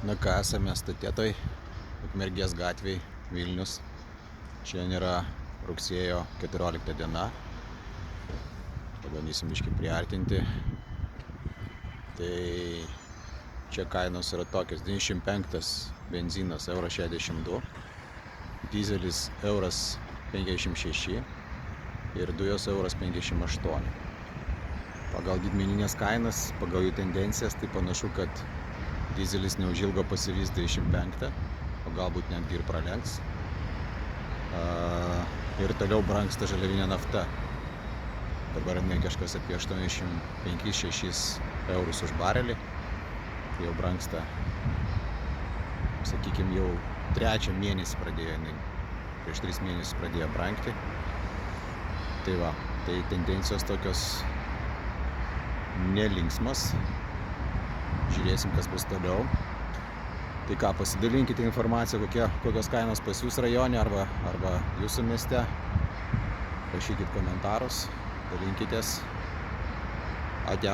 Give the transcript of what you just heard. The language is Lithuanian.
Na ką, esame statėtoj, Ukmergės gatvėj, Vilnius. Šiandien yra rugsėjo 14 diena. Pabandysim biškį priartinti. Tai čia kainos yra tokios: 95 benzinas €62, dizelis €1,56 ir dujos €1,58. Pagal didmeninės kainas, pagal jų tendencijas, tai panašu, kad dizelis neužilgo pasivys 25, o galbūt netgi ir pralenks. Ir toliau brangsta žaliavinė nafta. Dabar jinai kažkas apie 85-6 eurus už barelį. Tai jau brangsta, sakykime, jau trečią mėnesį pradėjo jinai. Prieš 3 mėnesius pradėjo brangti. Tai va, tai tendencijos tokios nelinksmas. Žiūrėsim, kas bus toliau. Tai ką, pasidalinkite informaciją, kokios kainos pas jūs rajone arba jūsų mieste. Rašykit komentarus, dalinkitės. Ate.